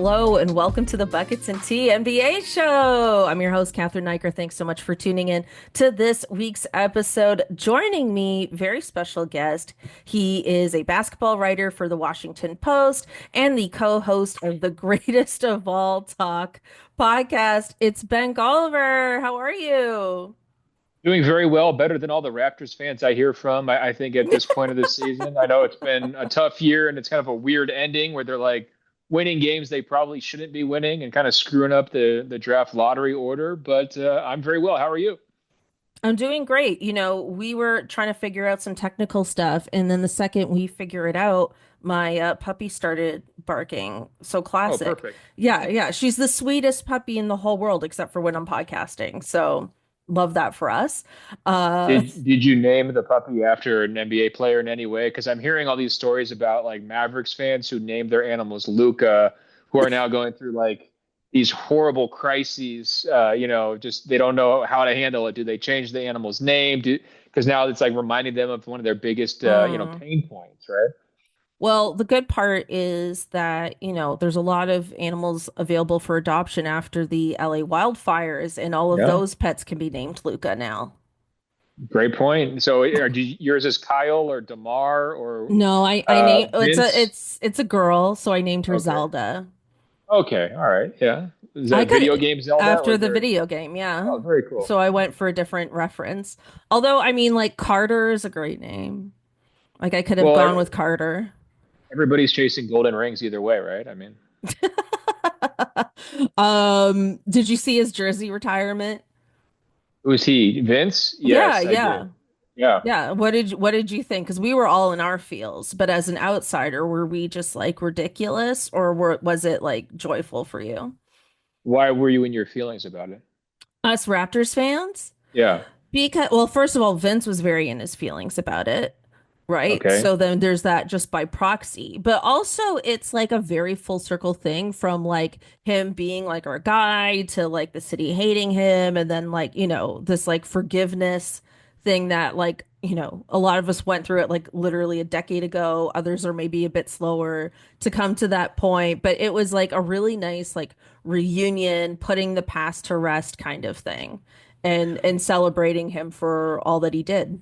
Hello and welcome to the Buckets and Tea NBA show. I'm your host, Cathryn Naiker. Thanks so much for tuning in to this week's episode. Joining me, very special guest. He is a basketball writer for the Washington Post and the co-host of the Greatest of All Talk podcast. It's Ben Golliver. How are you? Doing very well, better than all the Raptors fans I hear from. I think at this point of the season, I know it's been a tough year and it's kind of a weird ending where they're like winning games they probably shouldn't be winning and kind of screwing up the draft lottery order. But I'm very well. How are you? I'm doing great. We were trying to figure out some technical stuff, and then the second we figure it out, my puppy started barking. So Oh, classic. perfect. Yeah, yeah. She's the sweetest puppy in the whole world, except for when I'm podcasting. So love that for us. Uh, Did you name the puppy after an NBA player in any way? Because I'm hearing all these stories about like Mavericks fans who named their animals Luca, who are now going through like these horrible crises. Just they don't know how to handle it. Do they change the animal's name? Because now it's like reminding them of one of their biggest mm. pain points, right? Well, the good part is that, there's a lot of animals available for adoption after the LA wildfires, and all of Yeah. those pets can be named Luca now. Great point. So yours is Kyle or DeMar or No, I name it's a Vince? it's a girl, so I named her Okay. Zelda. Okay. All right. Yeah. Is I that video could game Zelda or after is the there? video game, yeah. Oh, very cool. So I went for a different reference. Although, I mean, like Carter is a great name. Like I could have Well, gone with Carter. everybody's chasing golden rings either way, right? I mean, Did you see his jersey retirement? who's he? Vince? Yeah, Yes, I did. yeah. Yeah. Yeah. What did you think? Because we were all in our feels, but as an outsider, were we just like ridiculous, or was it like joyful for you? Why were you in your feelings about it? Us Raptors fans? Yeah. Because, well, first of all, Vince was very in his feelings about it, right? Okay. So then there's that just by proxy. But also, it's like a very full circle thing from like him being like our guy to like the city hating him. And then, like, this like forgiveness thing that, like, a lot of us went through it like literally a decade ago. Others are maybe a bit slower to come to that point. But it was like a really nice, like, reunion, putting the past to rest kind of thing and celebrating him for all that he did.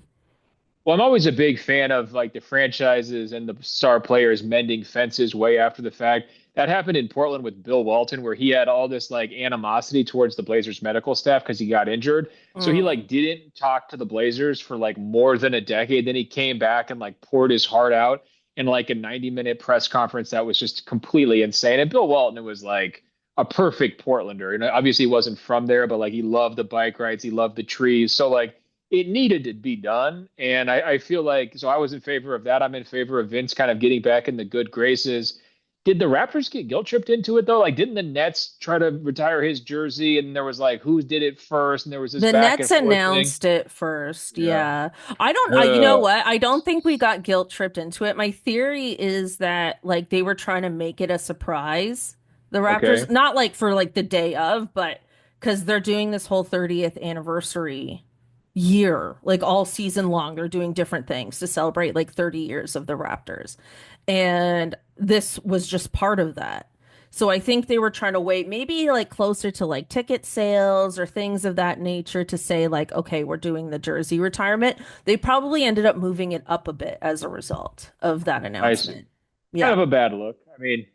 Well, I'm always a big fan of like the franchises and the star players mending fences way after the fact. That happened in Portland with Bill Walton, where he had all this like animosity towards the Blazers medical staff because he got injured. So he Mm. like didn't talk to the Blazers for like more than a decade. Then he came back and like poured his heart out in like a 90-minute press conference that was just completely insane. And Bill Walton was like a perfect Portlander. Obviously he wasn't from there, but like he loved the bike rides, he loved the trees. So like it needed to be done. And I feel like, so I was in favor of that. I'm in favor of Vince kind of getting back in the good graces. Did the Raptors get guilt tripped into it though? Like, didn't the Nets try to retire his jersey? And there was like, who did it first? And there was this The back Nets and forth thing. announced it first. Yeah. Yeah. I don't, you know Uh, what? I don't think we got guilt tripped into it. My theory is that like they were trying to make it a surprise. The okay. Raptors, not like for like the day of, but because they're doing this whole 30th anniversary year, like all season long. They're doing different things to celebrate like 30 years of the Raptors. And this was just part of that. So I think they were trying to wait maybe like closer to like ticket sales or things of that nature to say like, okay, we're doing the jersey retirement. They probably ended up moving it up a bit as a result of that I see. announcement. Kind Yeah. of a bad look. I mean,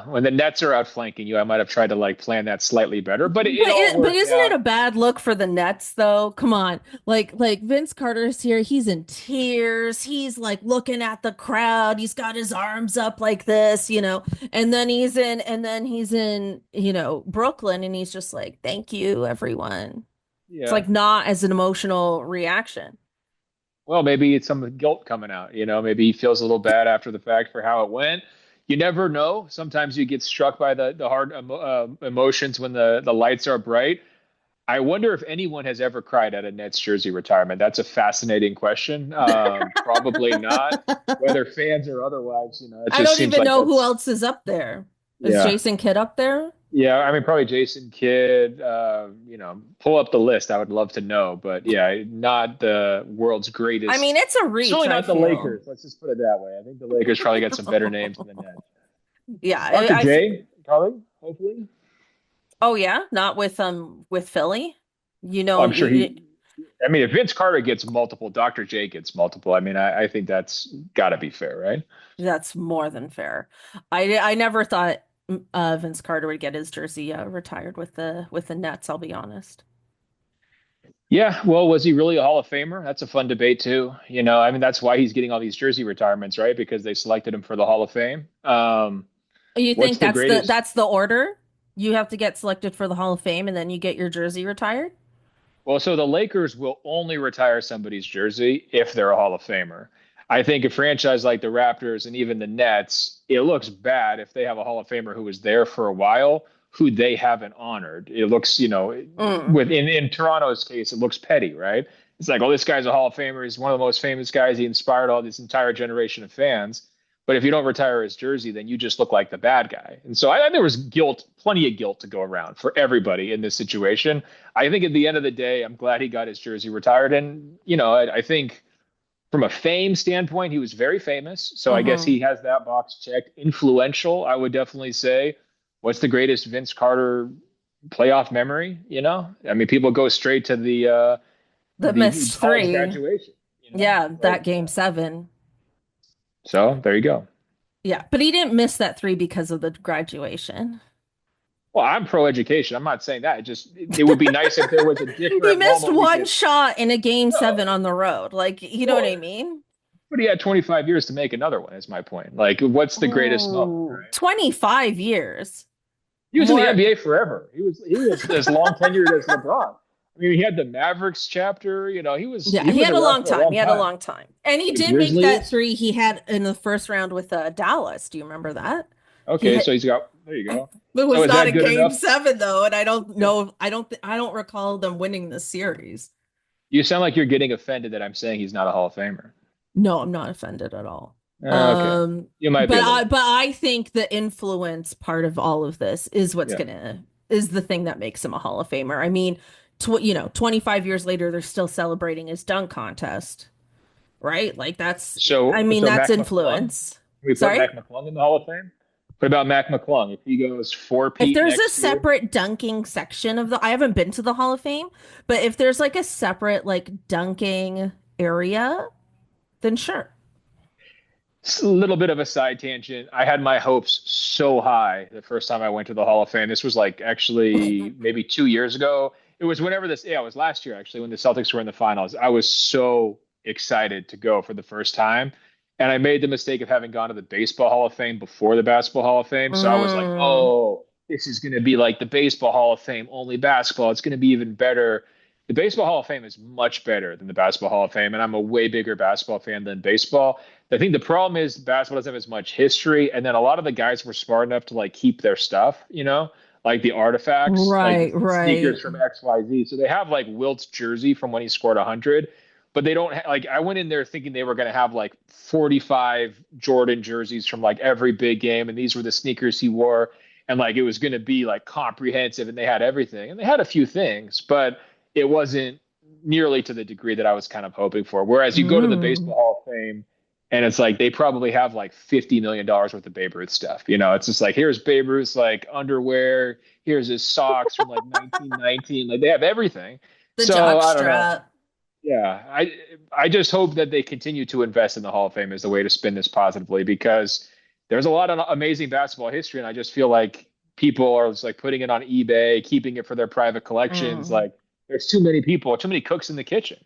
when the Nets are outflanking you, I might have tried to like plan that slightly better, but it all But worked isn't it out. a bad look for the Nets though? Come on. Like Vince Carter's here, he's in tears. He's like looking at the crowd. He's got his arms up like this. And then he's in, Brooklyn and he's just like, "Thank you, everyone." It's Yeah. like not as an emotional reaction. Well, maybe it's some guilt coming out. Maybe he feels a little bad after the fact for how it went. You never know. Sometimes you get struck by the hard emotions when the lights are bright. I wonder if anyone has ever cried at a Nets jersey retirement. That's a fascinating question. Probably not, whether fans or otherwise. It I just don't seems even like know who that's else is up there. Is yeah. Jason Kidd up there? Yeah, I mean, probably Jason Kidd. Pull up the list. I would love to know, but yeah, not the world's I mean, greatest. it's a reach, Certainly I not the feel. Lakers. Let's just put it that way. I think the Lakers probably got some better names than the Nets. Yeah, Dr. I J, probably. hopefully. Oh yeah, not with Philly. You Well, know, I'm sure I mean, if Vince Carter gets multiple, Dr. J gets multiple. I mean, I think that's got to be fair, right? that's more than fair. I never thought Vince Carter would get his jersey retired with the Nets, I'll be honest. Yeah, well, was he really a Hall of Famer? That's a fun debate too. I mean, that's why he's getting all these jersey retirements, right? Because they selected him for the Hall of Fame. You What's think the greatest? that's the order? You have to get selected for the Hall of Fame and then you get your jersey retired? Well, so the Lakers will only retire somebody's jersey if they're a Hall of Famer. I think a franchise like the Raptors and even the Nets, it looks bad if they have a Hall of Famer who was there for a while who they haven't honored. It looks, Mm. in Toronto's case, it looks petty, right? It's like, oh, this guy's a Hall of Famer. He's one of the most famous guys. He inspired all this entire generation of fans. But if you don't retire his jersey, then you just look like the bad guy. And so there was guilt, plenty of guilt to go around for everybody in this situation. I think at the end of the day, I'm glad he got his jersey retired. And, I think from a fame standpoint, he was very famous. So I guess Hmm. he has that box checked. Influential, I would definitely say. What's the greatest Vince Carter playoff memory? I mean, people go straight to The the missed college three. graduation, Yeah, like that game seven. so there you go. Yeah, but he didn't miss that three because of the graduation. Well, I'm pro education. I'm not saying that. It would be nice if there was a He different missed moment we one could. shot in a game No, seven on the road. Like, you know what well, I mean? but he had 25 years to make another one. Is my point. Like, what's the greatest moment? Ooh, Right? 25 years. He was in the More. NBA forever. He was as long tenured as LeBron. I mean, he had the Mavericks chapter. Yeah, He he was had a around long for a time. long He had a time. long time. And he The did make that Grizzlies. three he had in the first round with Dallas. Do you remember that? He Okay, hit, so he's got. There you go. it So was is not a that good game enough? seven though, and I don't Yeah. know. I don't recall them winning the series. You sound like you're getting offended that I'm saying he's not a Hall of Famer. No, I'm not offended at all. Okay, you might be a little. But I think the influence part of all of this is Yeah. is the thing that makes him a Hall of Famer. I mean, 25 years later, they're still celebrating his dunk contest, right? Like I mean, So that's Mac McClung. Can influence. we put Sorry? Mac McClung in the Hall of Fame? What about Mac McClung? If he goes four If Pete there's a next year, separate dunking section of I haven't been to the Hall of Fame, but if there's like a separate like dunking area, then sure. it's a little bit of a side tangent. I had my hopes so high the first time I went to the Hall of Fame. This was like actually maybe 2 years ago. It was whenever it was last year actually when the Celtics were in the finals. I was so excited to go for the first time. And I made the mistake of having gone to the Baseball Hall of Fame before the Basketball Hall of Fame. So I was like, Mm, oh, this is going to be like the Baseball Hall of Fame, only basketball. It's going to be even better. The Baseball Hall of Fame is much better than the Basketball Hall of Fame. And I'm a way bigger basketball fan than baseball. I think the problem is basketball doesn't have as much history, and then a lot of the guys were smart enough to like keep their stuff, like the artifacts, like right, the right. sneakers from XYZ. So they have like Wilt's jersey from when he scored 100, but they don't like. I went in there thinking they were going to have like 45 Jordan jerseys from like every big game, and these were the sneakers he wore, and like it was going to be like comprehensive, and they had everything, and they had a few things, but it wasn't nearly to the degree that I was kind of hoping for. Whereas you go to the Mm. Baseball Hall of Fame and it's like they probably have like $50 million worth of Babe Ruth stuff. It's just like here's Babe Ruth's like underwear, here's his socks from like 1919. Like they have everything. The So jock I don't know. strap. Yeah, I just hope that they continue to invest in the Hall of Fame as the way to spin this positively because there's a lot of amazing basketball history, and I just feel like people are just like putting it on eBay, keeping it for their private collections. Mm. Like there's too many people, too many cooks in the kitchen.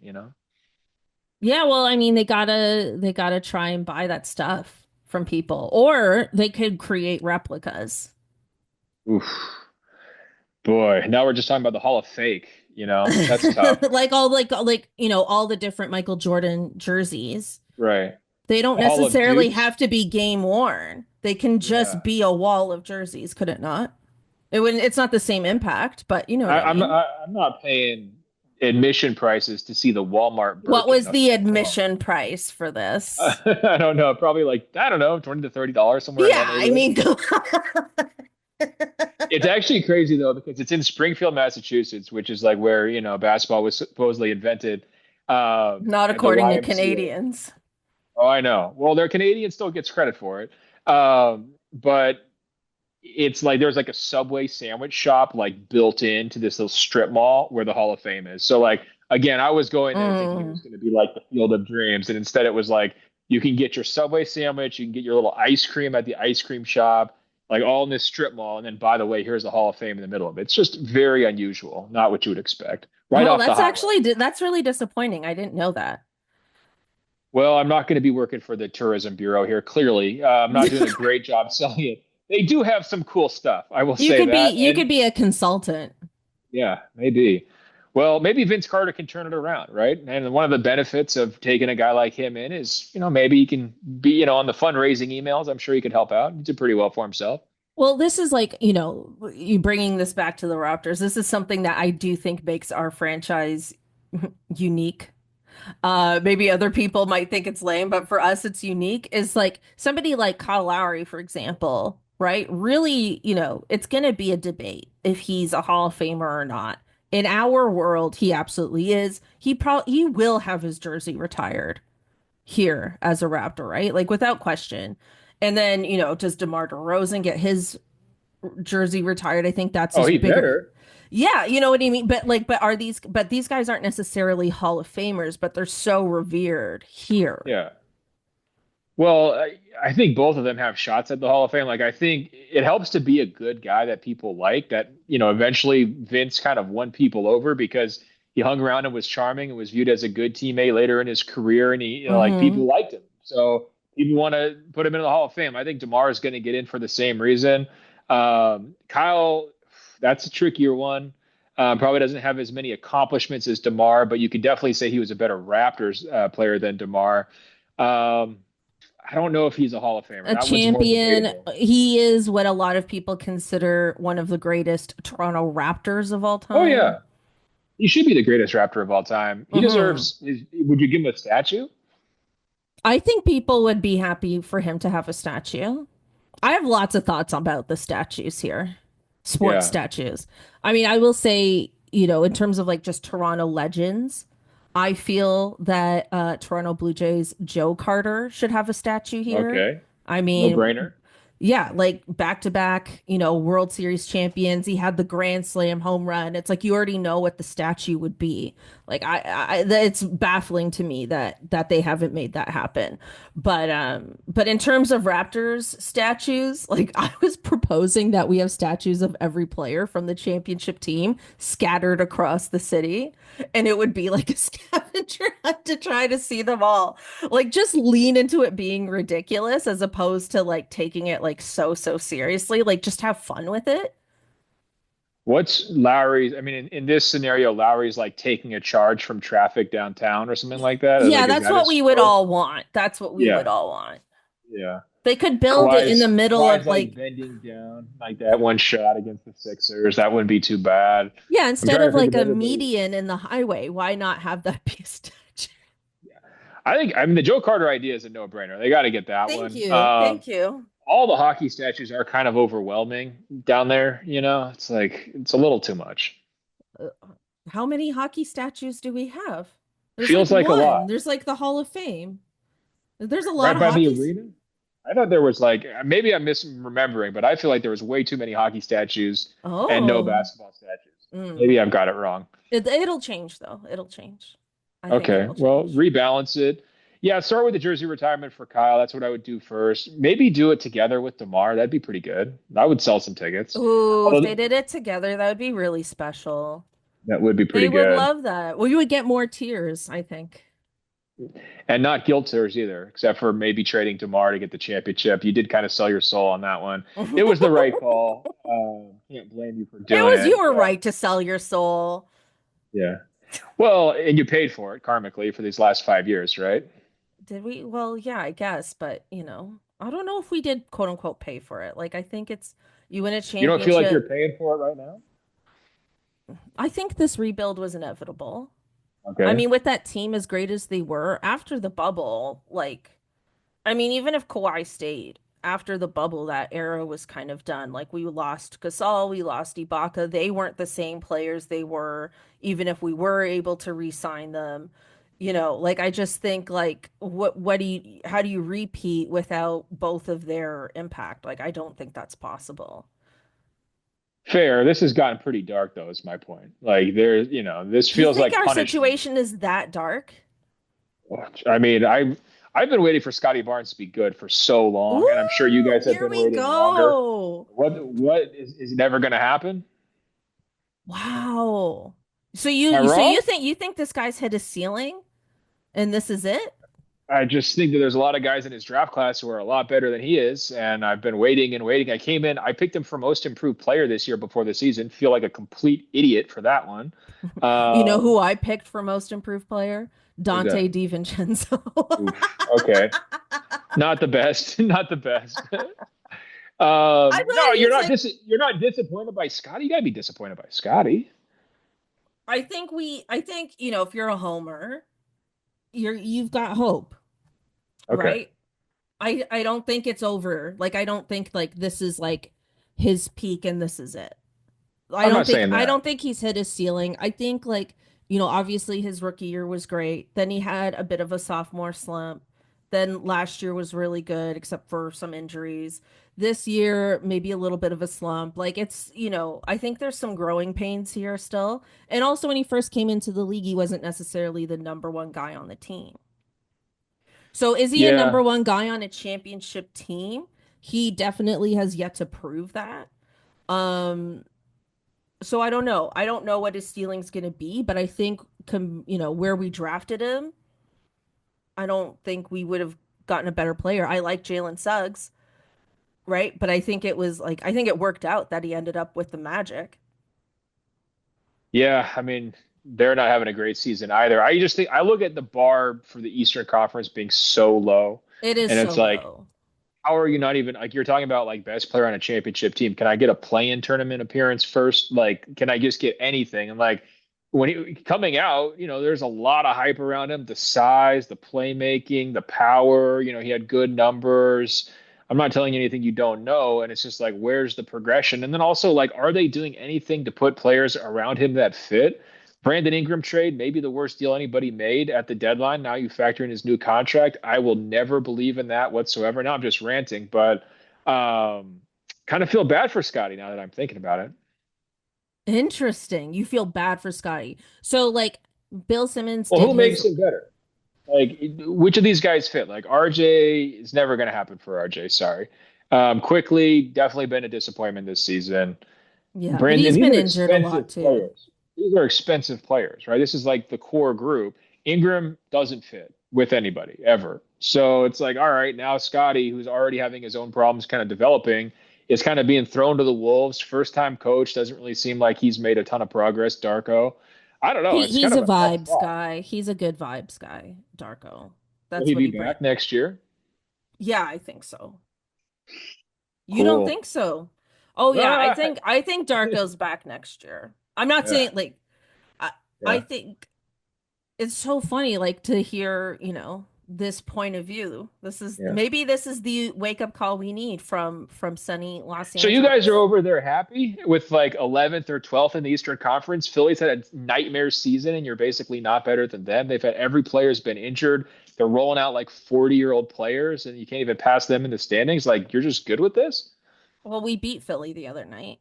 Yeah, well, I mean, they gotta try and buy that stuff from people, or they could create replicas. Oof. Boy, now we're just talking about the Hall of Fake. That's tough. Like all the different Michael Jordan jerseys. Right. They don't The Hall of necessarily Dukes. have to be game worn. They can just Yeah. be a wall of jerseys, could it not? It wouldn't, it's not the same impact, but you know what I, I I'm mean. I'm not paying admission prices to see the Walmart What Birkin. was the Okay, come on. admission price for this? I don't know. Probably like I don't know, $20 to $30 somewhere in Yeah, that I neighborhood. mean, It's actually crazy though because it's in Springfield, Massachusetts, which is like where basketball was supposedly invented, not at the according to YMCA. Canadians. Oh, I know. Well, their Canadian still gets credit for it, but it's like there's like a Subway sandwich shop like built into this little strip mall where the Hall of Fame is. So like again, I was going there thinking it was Mm. going to be like the Field of Dreams, and instead it was like you can get your Subway sandwich, you can get your little ice cream at the ice cream shop, like all in this strip mall, and then by the way, here's the Hall of Fame in the middle of it. It's just very unusual, not what you would expect. Right Oh, off the that's highway. actually that's really disappointing. I didn't know that. Well, I'm not going to be working for the tourism bureau here. Clearly, I'm not doing a great job selling it. They do have some cool stuff, I will say that. You And could be a consultant. yeah, maybe. Well, maybe Vince Carter can turn it around, right? And one of the benefits of taking a guy like him in is, maybe he can be, on the fundraising emails. I'm sure he could help out. He did pretty well for himself. Well, this is like, you bringing this back to the Raptors. This is something that I do think makes our franchise unique. Maybe other people might think it's lame, but for us, it's unique. Is like somebody like Kyle Lowry, for example, right? Really, it's going to be a debate if he's a Hall of Famer or not. In our world, he absolutely is. He will have his jersey retired here as a Raptor, right? Like without question. And then, does DeMar DeRozan get his jersey retired? I think that's Oh, his he bigger. better. Yeah, you know what I mean? But these guys aren't necessarily Hall of Famers, but they're so revered here. Yeah. Well, I think both of them have shots at the Hall of Fame. Like, I think it helps to be a good guy that people like, that, eventually Vince kind of won people over because he hung around and was charming and was viewed as a good teammate later in his career. And he, like Hmm. people liked him. So people want to put him in the Hall of Fame. I think DeMar is going to get in for the same reason. Kyle, that's a trickier one. Probably doesn't have as many accomplishments as DeMar, but you could definitely say he was a better Raptors player than DeMar. Um, I don't know if he's a Hall of Famer. A That one's more champion. debatable. He is what a lot of people consider one of the greatest Toronto Raptors of all Oh time. yeah, he should be the greatest Raptor of all time. He Hmm. deserves. Would you give him a statue? I think people would be happy for him to have a statue. I have lots of thoughts about the statues here, sports Yeah. statues. I mean, I will say, in terms of like just Toronto legends, I feel that Toronto Blue Jays Joe Carter should have a statue here. Okay. I No mean, brainer. yeah, like back to back, World Series champions. He had the Grand Slam home run. It's like you already know what the statue would be. Like it's baffling to me that they haven't made that happen. But in terms of Raptors statues, like I was proposing that we have statues of every player from the championship team scattered across the city, and it would be like a scavenger hunt to try to see them all. Like just lean into it being ridiculous as opposed to like taking it like so seriously. Like just have fun with it. What's Lowry's? I mean, in this scenario, Lowry's like taking a charge from traffic downtown or something like that. Yeah, Like, is that's that what his we would stroke? all want. That's what we would Yeah. all want. Yeah. They could build it in the middle Kawhi's of like like, bending down like that one shot against the Sixers. That wouldn't be too bad. yeah, I'm instead trying of to think like of a everybody. median in the highway, why not have that be a statue? I mean, the Joe Carter idea is a no-brainer. They got to get that Thank one. you. Thank you. All the hockey statues are kind of overwhelming down there. It's like it's a little too much. Uh, How many hockey statues do we have? There's like Feels like a one. lot. There's like the Hall of Fame. There's a lot Right of by the hockey. arena. I thought there was like maybe I'm misremembering, but I feel like there was way too many hockey statues and no Oh. basketball statues. Mm. Maybe I've got it wrong. It'll change though. It'll change. I think Okay, it'll well, change. rebalance it. Yeah, start with the jersey retirement for Kyle. That's what I would do first. Maybe do it together with DeMar. That'd be pretty good. I would sell some tickets. Ooh, if they Although did it together, that would be really special. that would be They pretty would good. love that. Well, you would get more tears, I think. And not guilt tours either, except for maybe trading DeMar to get the championship. You did kind of sell your soul on that one. It was the right call. Can't blame you for It doing was it. your right to sell your soul. Yeah. Well, and you paid for it karmically for these last 5 years, right? Did we? Well, yeah, I guess, but I don't know if we did quote unquote pay for it. Like I think it's you win a You don't feel like you're championship. paying for it right now? I think this rebuild was inevitable. I Okay. mean, with that team as great as they were after the bubble, like I mean, even if Kawhi stayed after the bubble, that era was kind of done. Like we lost Gasol, we lost Ibaka. They weren't the same players they were, even if we were able to re-sign them. Like I just think like what do you how do you repeat without both of their impact? Like I don't think that's possible. Fair. This has gotten pretty dark, though, is my point. Like, this You feels think like our punishment. situation is that dark? I mean, I've been waiting for Scottie Barnes to be good for so long, and I'm sure you Ooh, guys have here been we waiting longer. go. What is it never going to happen? Wow. So Am I you wrong? think this guy's hit a ceiling and this is it? I just think that there's a lot of guys in his draft class who are a lot better than he is, and I've been waiting and waiting. I picked him for most improved player this year before the season. Feel like a complete idiot for that one. You know who Um, I picked for most improved player? who's that? Dante DiVincenzo. Oof. Okay, not the best, not the best. I thought No, he was like you're not disappointed by Scotty. You gotta be disappointed by Scotty. I think, if you're a homer, you've got hope, Okay, right? I don't think it's over. Like I don't think like this is like his peak and this is it. I'm not saying I that. don't think he's hit his ceiling. I think like, obviously his rookie year was great. Then he had a bit of a sophomore slump. Then last year was really good except for some injuries. This year maybe a little bit of a slump. Like it's, I think there's some growing pains here still. And also when he first came into the league, he wasn't necessarily the number one guy on the team. So is he a number Yeah, one guy on a championship team? He definitely has yet to prove that. Um, so I don't know. I don't know what his ceiling's going to be, but I think where we drafted him, I don't think we would have gotten a better player. I like Jalen Suggs, right? But I think it was like I think it worked out that he ended up with the Magic. yeah. I mean, they're not having a great season either. I just think I look at the bar for the Eastern Conference being so low, It is and so it's like, low. how are you not even like you're talking about like best player on a championship team? Can I get a play-in tournament appearance first? Like, can I just get anything? And like when he coming out, there's a lot of hype around him, the size, the playmaking, the power, he had good numbers. I'm not telling you anything you don't know. And it's just like, where's the progression? And then also, like, are they doing anything to put players around him that fit? Brandon Ingram trade, maybe the worst deal anybody made at the deadline. Now you factor in his new contract. I will never believe in that whatsoever. Now I'm just ranting, but um, kind of feel bad for Scotty now that I'm thinking about it. Interesting. You feel bad for Scotty. So like Bill Simmons Well, did who his makes him better? Like, which of these guys fit? Like, RJ is never going to happen for RJ. Sorry. Quickly, definitely been a disappointment this season. yeah, but Brandon, he's these been are injured a lot expensive too. players. These are expensive players, right? This is like the core group. Ingram doesn't fit with anybody ever. So it's like, all right, now Scotty, who's already having his own problems kind of developing, is kind of being thrown to the wolves. First time coach doesn't really seem like he's made a ton of progress. Darko. I don't know. It's He's kind a of a tough vibes spot. guy. He's a good vibes guy, Darko. Will That's he what be he brings. back next year? Yeah, I think so. You don't Cool. think so? Oh yeah, Ah, I think Darko's back next year. I'm not yeah, saying like I I yeah, think it's so funny like to hear, this point of view. yeah. Maybe this is the wake up call we need from sunny Los So you guys are Angeles. over there happy with like 11th or 12th in the Eastern Conference. Philly's had a nightmare season, and you're basically not better than them. They've had every player's been injured. They're rolling out like 40-year-old players, and you can't even pass them in the standings. Like you're just good with this. Well, we beat Philly the other night.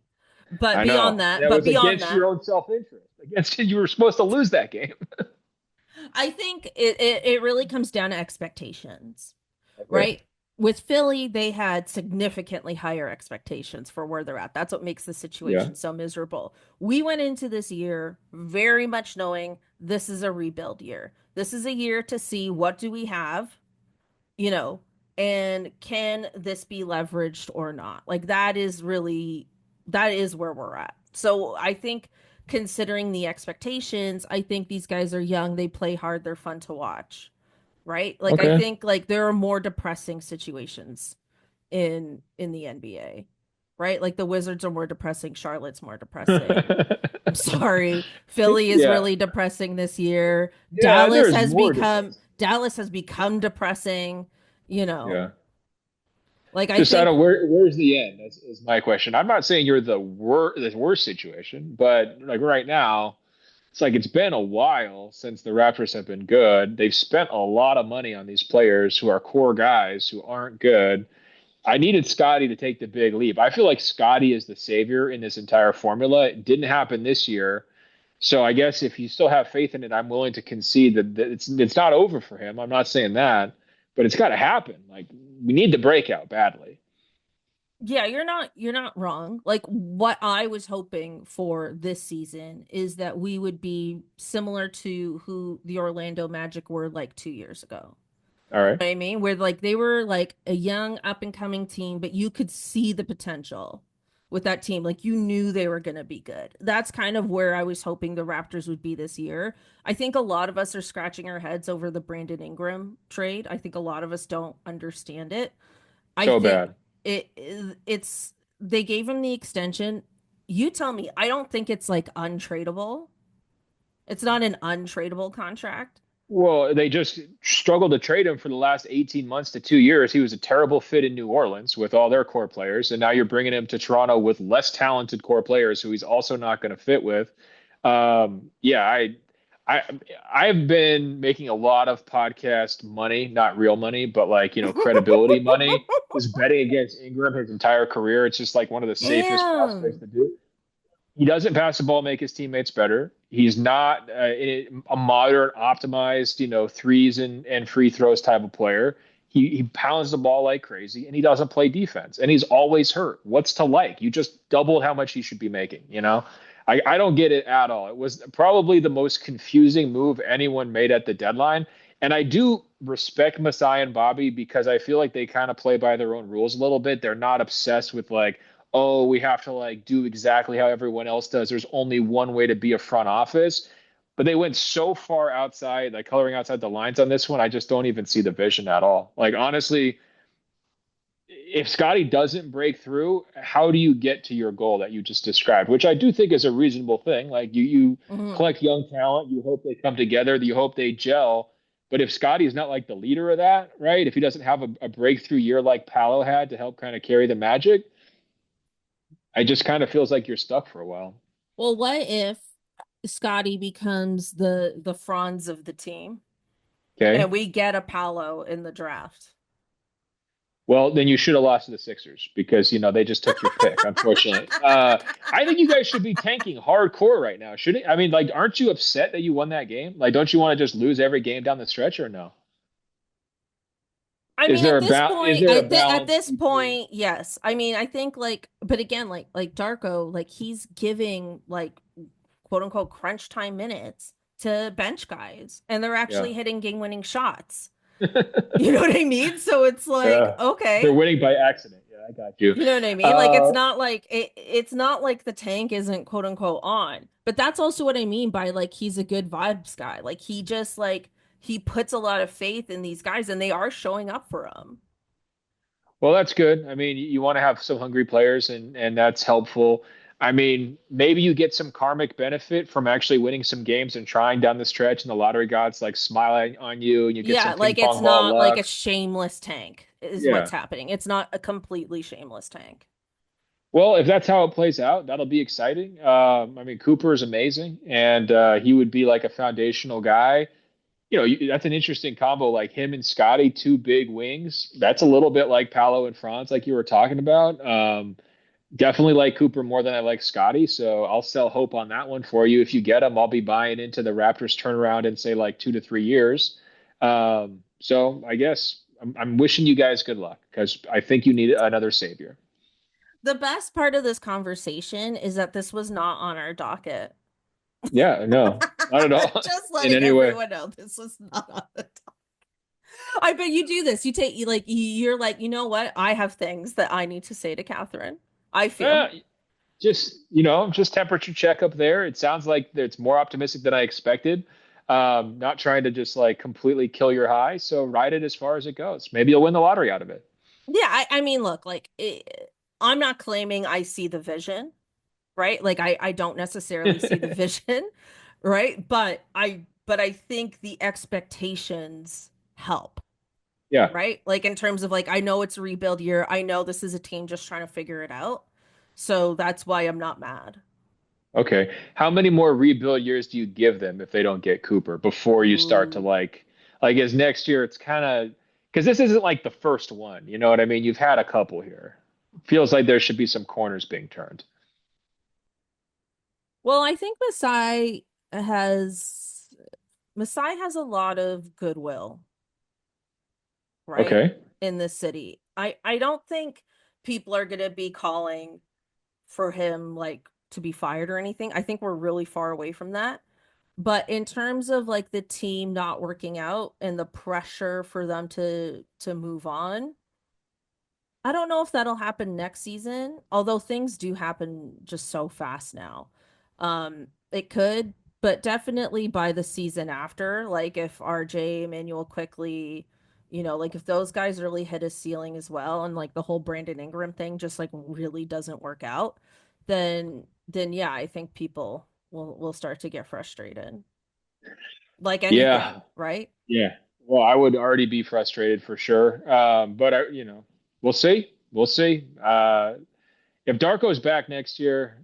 I know. And that But was beyond against that, your own self-interest. Against you were supposed to lose that game. I think it really comes down to expectations, Okay. right? With Philly, they had significantly higher expectations for where they're at. That's what makes the Yeah. situation so miserable. We went into this year very much knowing this is a rebuild year. This is a year to see what do we have, you know, and can this be leveraged or not? Like that is where we're at. So I think considering the expectations, I think these guys are young, they play hard, they're fun to watch, right? Like I Okay. think like there are more depressing situations in the NBA, right? Like the Wizards are more depressing, Charlotte's more depressing. I'm sorry. Philly is Yeah. really depressing this year. Yeah, there's more to this. Dallas has become depressing, you know. Yeah. Like I Just I think don't where's the end? That's is my question. I'm not saying you're the worst situation, but like right now, it's like it's been a while since the Raptors have been good. They've spent a lot of money on these players who are core guys who aren't good. I needed Scottie to take the big leap. I feel like Scottie is the savior in this entire formula. It didn't happen this year. So I guess if you still have faith in it, I'm willing to concede that it's not over for him. I'm not saying that, but it's got to happen. Like we need the breakout badly. Yeah, you're not wrong. Like what I was hoping for this season is that we would be similar to who the Orlando Magic were like 2 years ago. All You right. know what I mean? Where like they were like a young up and coming team, but you could see the potential with that team. Like you knew they were going to be good. That's kind of where I was hoping the Raptors would be this year. I think a lot of us are scratching our heads over the Brandon Ingram trade. I think a lot of us don't understand it. I So think bad. it's they gave him the extension. You tell me, I don't think it's like untradeable. It's not an untradeable contract. Well, they just struggled to trade him for the last 18 months to 2 years. He was a terrible fit in New Orleans with all their core players. And now you're bringing him to Toronto with less talented core players who he's also not going to fit with. Yeah, I, I've been making a lot of podcast money, not real money, but like, credibility money, just betting against Ingram his entire career. It's just like one of the safest prospects Damn. to do. He doesn't pass the ball, make his teammates better. He's not a modern, optimized, threes and free throws type of player. He pounds the ball like crazy, and he doesn't play defense, and he's always hurt. What's to like? You just doubled how much he should be making. I don't get it at all. It was probably the most confusing move anyone made at the deadline, and I do respect Masai and Bobby because I feel like they kind of play by their own rules a little bit. They're not obsessed with like, oh, we have to like do exactly how everyone else does. There's only one way to be a front office. But they went so far outside, like coloring outside the lines on this one. I just don't even see the vision at all. Like, honestly, if Scottie doesn't break through, how do you get to your goal that you just described, which I do think is a reasonable thing? Like, you Mhm. collect young talent, you hope they come together, you hope they gel. But if Scottie is not like the leader of that, right? If he doesn't have a breakthrough year like Paolo had to help kind of carry the Magic, I just kind of feels like you're stuck for a while. Well, what if Scotty becomes the Franz of the team and Okay. we get a Paolo in the draft? Well, then you should have lost to the Sixers because they just took your pick, unfortunately. I think you guys should be tanking hardcore right now. Shouldn't I mean, like, aren't you upset that you won that game? Like, don't you want to just lose every game down the stretch or no? I Is mean, there at a this is point, there a at balance this between? point, yes. I mean, I think like, but again, like Darko, like he's giving like quote unquote crunch time minutes to bench guys, and they're Yeah. actually hitting game-winning shots. You know what I mean? So it's like, Yeah. okay, They're winning by accident. Yeah, I got you. you know what I mean? Like Uh, it's not like the tank isn't quote unquote on. But that's also what I mean by like he's a good vibes guy. Like he just like he puts a lot of faith in these guys and they are showing up for him. Well, that's good. I mean, you want to have some hungry players, and that's helpful. I mean, maybe you get some karmic benefit from actually winning some games and trying down the stretch, and the lottery gods like smile on you, and you get some Yeah, ping like it's pong ball not like a luck. shameless tank is what's Yeah. happening. It's not a completely shameless tank. Well, if that's how it plays out, that'll be exciting. I mean, Cooper is amazing, and he would be like a foundational guy. That's an interesting combo, like him and Scotty, two big wings. That's a little bit like Paolo and Franz, like you were talking about. Definitely like Cooper more than I like Scotty, so I'll sell hope on that one for you. If you get him, I'll be buying into the Raptors turnaround in say like 2 to 3 years. So I guess I'm wishing you guys good luck because I think you need another savior. The best part of this conversation is that this was not on our docket. Yeah, no, not at all Just in letting any way. everyone know this was not on the docket. I bet you do this. You're like, you know what? I have things that I need to say to Cathryn. I feel. Uh, just temperature check up there. It sounds like it's more optimistic than I expected. Not trying to just like completely kill your high. So ride it as far as it goes. Maybe you'll win the lottery out of it. Yeah, I mean, look, I'm not claiming I see the vision, right? Like I don't necessarily see the vision, right? But I think the expectations help, Yeah. right? Like in terms of like I know it's a rebuild year. I know this is a team just trying to figure it out. So that's why I'm not mad. Okay. How many more rebuild years do you give them if they don't get Cooper before you start to Ooh. like is next year it's kind of because this isn't like the first one. You know what I mean? You've had a couple here. Feels like there should be some corners being turned. Well, I think has Masai has a lot of goodwill, right? Okay. In this city. I don't think people are gonna be calling for him like to be fired or anything. I think we're really far away from that. But in terms of like the team not working out and the pressure for them to move on, I don't know if that'll happen next season, although things do happen just so fast now. It could, but definitely by the season after, like if RJ, Emmanuel quickly, like if those guys really hit a ceiling as well, and like the whole Brandon Ingram thing just like really doesn't work out, then yeah, I think people will start to get frustrated. Like Yeah. anything, right? Yeah. Well, I would already be frustrated for sure. But we'll see. We'll see. If Darko's back next year,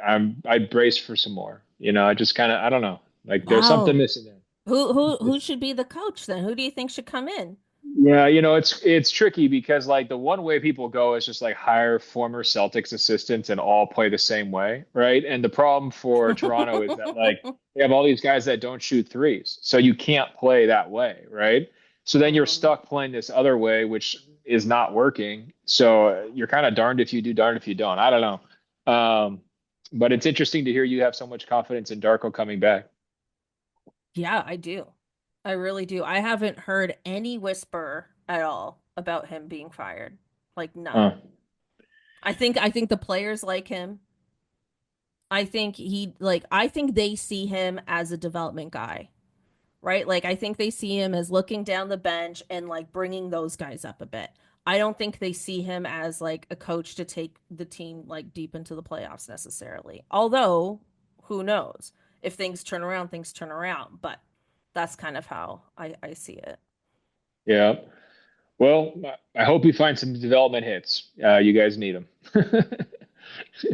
I'd brace for some more. I just kind of I don't know. Like there's something Wow. missing there. Who should be the coach then? Who do you think should come in? Yeah, it's tricky because like the one way people go is just like hire former Celtics assistants and all play the same way, right? And the problem for Toronto is that like they have all these guys that don't shoot threes. So you can't play that way, right? So then you're Mhm. stuck playing this other way, which is not working. So you're kind of darned if you do, darned if you don't. I don't know. But it's interesting to hear you have so much confidence in Darko coming back. Yeah, I do. I really do. I haven't heard any whisper at all about him being fired. Like none. Huh. I think the players like him. I think they see him as a development guy, right? Like I think they see him as looking down the bench and like bringing those guys up a bit. I don't think they see him as like a coach to take the team like deep into the playoffs necessarily. Although, who knows? If things turn around, things turn around. But that's kind of how I see it. Yeah. Well, I hope you find some development hits. You guys need them.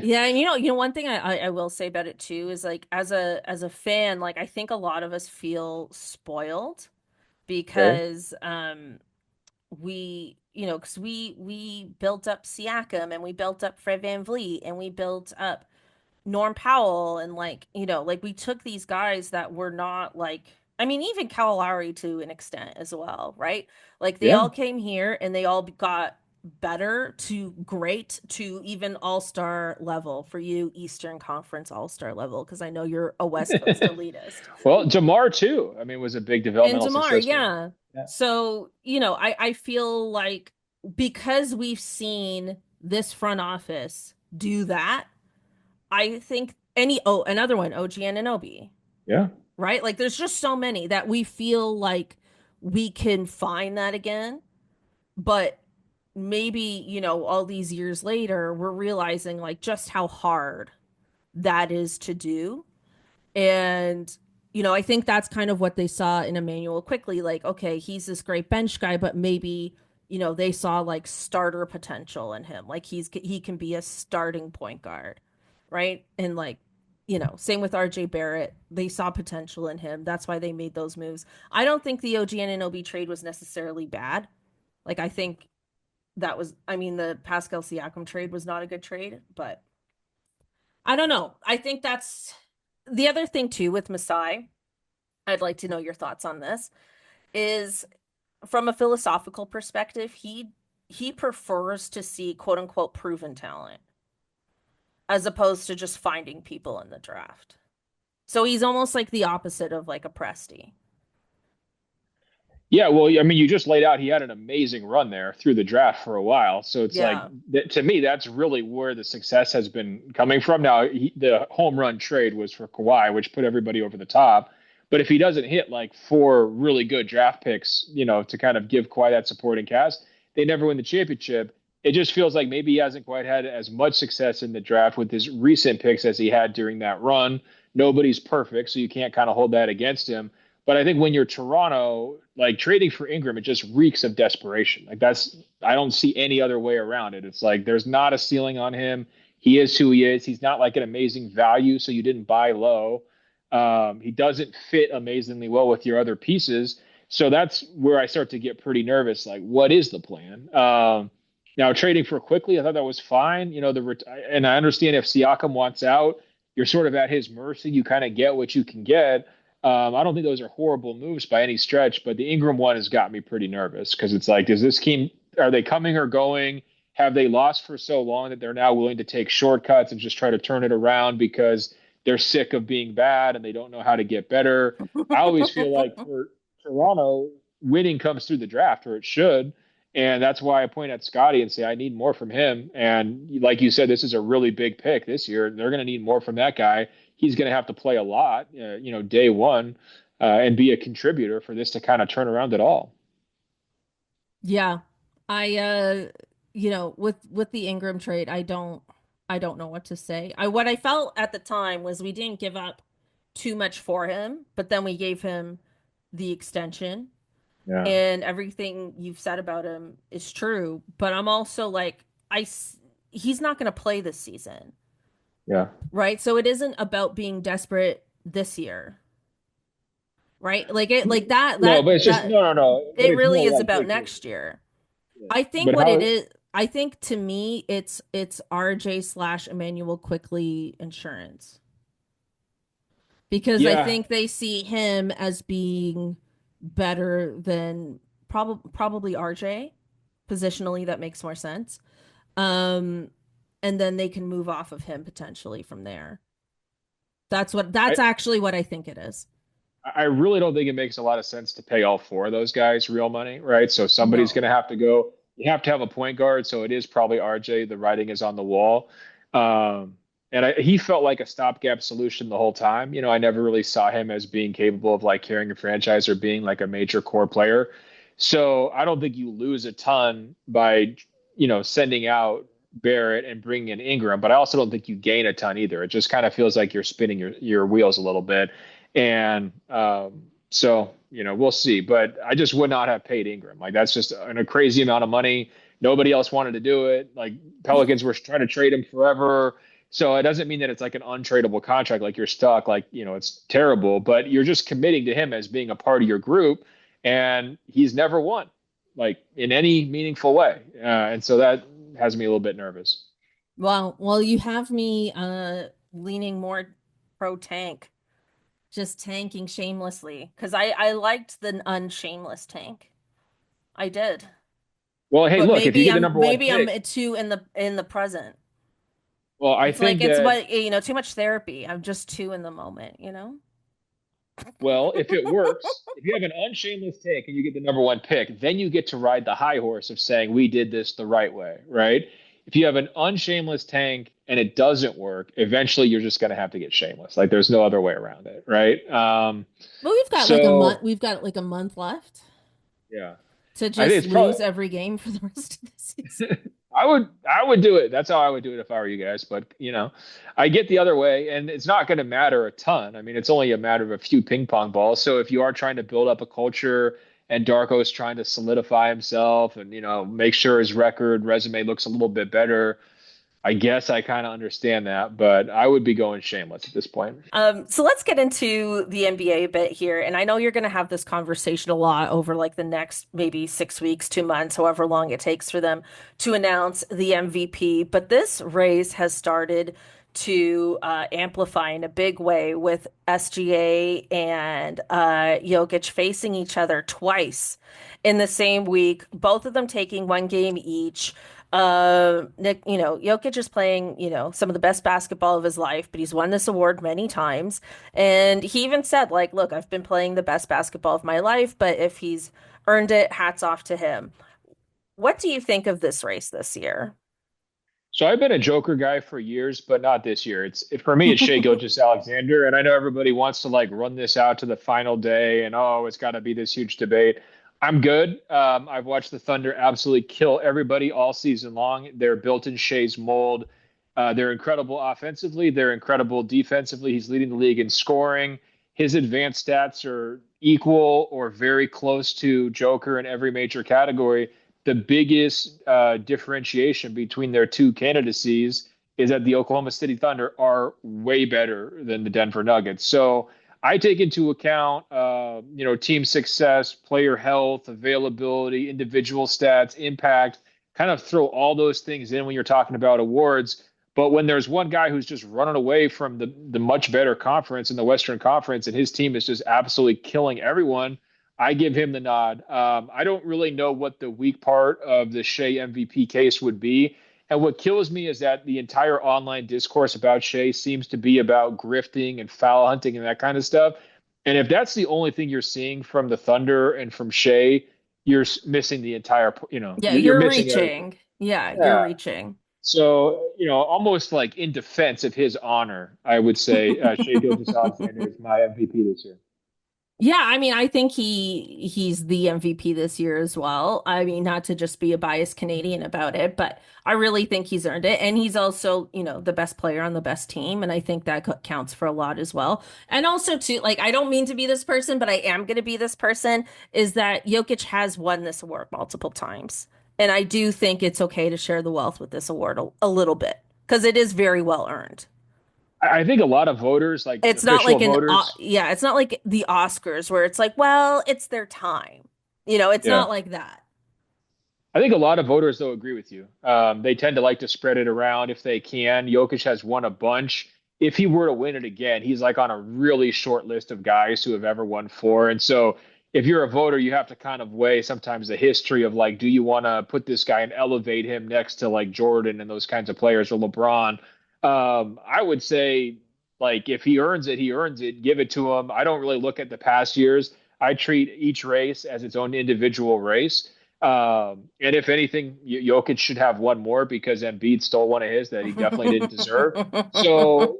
Yeah, and one thing I will say about it too is like as a fan, like I think a lot of us feel spoiled Okay. because because we built up Siakam and we built up Fred VanVleet and we built up Norm Powell and like we took these guys that were not like I mean even Kyle Lowry to an extent as well, right? Like they Yeah. all came here and they all got better to great to even all-star level for you Eastern Conference all-star level because I know you're a West Coast elitist. Well, DeMar too. I mean, was a big And developmental DeMar, success for him. yeah. Yeah. So, I feel like because we've seen this front office do that, I think another one, OG Anunoby, Yeah. right? Like there's just so many that we feel like we can find that again, but maybe, all these years later, we're realizing like just how hard that is to do. And, I think that's kind of what they saw in Emmanuel quickly. Like, okay, he's this great bench guy, but maybe, they saw like starter potential in him. Like he can be a starting point guard, right? And like, same with RJ Barrett. They saw potential in him. That's why they made those moves. I don't think the OG Anunoby trade was necessarily bad. Like I think I mean, the Pascal Siakam trade was not a good trade, but I don't know. I think that's the other thing too with Masai. I'd like to know your thoughts on this. Is from a philosophical perspective, he prefers to see quote unquote proven talent as opposed to just finding people in the draft. So he's almost like the opposite of like a Presti. Yeah, well, I mean, you just laid out he had an amazing run there through the draft for a while. So it's like Yeah. to me, that's really where the success has been coming from. Now, the home run trade was for Kawhi, which put everybody over the top. But if he doesn't hit like four really good draft picks, to kind of give Kawhi that supporting cast, they never win the championship. It just feels like maybe he hasn't quite had as much success in the draft with his recent picks as he had during that run. Nobody's perfect, so you can't kind of hold that against him. But I think when you're Toronto, like trading for Ingram, it just reeks of desperation. Like I don't see any other way around it. It's like there's not a ceiling on him. He is who he is. He's not like an amazing value, so you didn't buy low. He doesn't fit amazingly well with your other pieces. So that's where I start to get pretty nervous. Like, what is the plan? Now trading for quickly, I thought that was fine. And I understand if Siakam wants out, you're sort of at his mercy. You kind of get what you can get. I don't think those are horrible moves by any stretch, but the Ingram one has got me pretty nervous because it's like, does this team, are they coming or going? Have they lost for so long that they're now willing to take shortcuts and just try to turn it around because they're sick of being bad and they don't know how to get better? I always feel like for Toronto, winning comes through the draft, or it should. And that's why I point at Scottie and say, I need more from him. And like you said, this is a really big pick this year. They're going to need more from that guy. He's going to have to play a lot, day one, and be a contributor for this to kind of turn around at all. Yeah. I with the Ingram trade, I don't know what to say. What I felt at the time was we didn't give up too much for him, but then we gave him the extension, Yeah. and everything you've said about him is true, but I'm also like he's not going to play this season, Yeah. right? So it isn't about being desperate this year, right? Like it like that No, that but it's just that no, no, no. But it it's really more is like about big next picture. year. Yeah. I think But what it how? is, I think to me, it's RJ slash Emmanuel quickly insurance because I Yeah. think they see him as being better than probably RJ. Positionally, that makes more sense. Um, and then they can move off of him potentially from there. I, That's actually what I think it is. I really don't think it makes a lot of sense to pay all four of those guys real money, right? So somebody's going No. to have to go. You have to have a point guard, so it is probably RJ. The writing is on the wall, um, and he felt like a stopgap solution the whole time. I never really saw him as being capable of like carrying a franchise or being like a major core player. So I don't think you lose a ton by sending out Barrett and bringing in Ingram, but I also don't think you gain a ton either. It just kind of feels like you're spinning your wheels a little bit. And so, we'll see. But I just would not have paid Ingram. Like, that's just a crazy amount of money. Nobody else wanted to do it. Like, Pelicans were trying to trade him forever. So it doesn't mean that it's like an untradeable contract, like you're stuck, like, it's terrible, but you're just committing to him as being a part of your group. And he's never won, like, in any meaningful way. And so that has me a little bit nervous. Well, you have me leaning more pro tank, just tanking shamelessly because I liked the unshameless tank. I did. Well, hey, But look, if you maybe get the I'm number one maybe I'm pick, too in the present. well, I It's like think it's that. what too much therapy. I'm just too in the moment. Well, if it works, if you have an unshameless take and you get the number one pick, then you get to ride the high horse of saying we did this the right way, right? If you have an unshameless tank and it doesn't work, eventually you're just going to have to get shameless. Like there's no other way around it, right? But we've got like a month. So We've got like a month left yeah, to I think just it's probably lose every game for the rest of the season. I would do it. That's how I would do it if I were you guys. But I get the other way, and it's not going to matter a ton. I mean, it's only a matter of a few ping pong balls. So if you are trying to build up a culture, and Darko's trying to solidify himself, and make sure his resume looks a little bit better, I guess I kind of understand that. But I would be going shameless at this point. So let's get into the NBA a bit here. And I know you're going to have this conversation a lot over like the next maybe 6 weeks, 2 months, however long it takes for them to announce the MVP. But this race has started to amplify in a big way with SGA and Jokic facing each other twice in the same week, both of them taking one game each. Nick, Jokic is playing, some of the best basketball of his life, but he's won this award many times. And he even said, like, look, I've been playing the best basketball of my life, but if he's earned it, hats off to him. What do you think of this race this year? So I've been a Joker guy for years, but not this year. For me, it's Shea Gilgeous-Alexander, and I know everybody wants to like run this out to the final day, and it's got to be this huge debate. I'm good. I've watched the Thunder absolutely kill everybody all season long. They're built in Shea's mold. They're incredible offensively. They're incredible defensively. He's leading the league in scoring. His advanced stats are equal or very close to Joker in every major category. The biggest differentiation between their two candidacies is that the Oklahoma City Thunder are way better than the Denver Nuggets. So I take into account, team success, player health, availability, individual stats, impact, kind of throw all those things in when you're talking about awards. But when there's one guy who's just running away from the much better conference in the Western Conference and his team is just absolutely killing everyone, I give him the nod. I don't really know what the weak part of the Shea MVP case would be. And what kills me is that the entire online discourse about Shea seems to be about grifting and foul hunting and that kind of stuff. And if that's the only thing you're seeing from the Thunder and from Shea, you're missing the entire, Yeah, you're you're missing everything. reaching. Yeah, you're Yeah. reaching. So, almost like in defense of his honor, I would say Shea Gilgeous-Alexander is my MVP this year. Yeah, I mean, I think he's the MVP this year as well. I mean, not to just be a biased Canadian about it, but I really think he's earned it. And he's also, the best player on the best team, and I think that counts for a lot as well. And also too, like I don't mean to be this person, but I am going to be this person, is that Jokic has won this award multiple times. And I do think it's okay to share the wealth with this award a little bit because it is very well earned. I think a lot of voters, like It's not official like voters, yeah, it's not like the Oscars where it's like, well, it's their time. It's yeah. not like that. I think a lot of voters, though, agree with you. They tend to like to spread it around if they can. Jokic has won a bunch. If he were to win it again, he's like on a really short list of guys who have ever won four. And so if you're a voter, you have to kind of weigh sometimes the history of like, do you want to put this guy and elevate him next to like Jordan and those kinds of players or LeBron? I would say, like, if he earns it, he earns it. Give it to him. I don't really look at the past years. I treat each race as its own individual race. And if anything, Jokic should have one more because Embiid stole one of his that he definitely didn't deserve. So,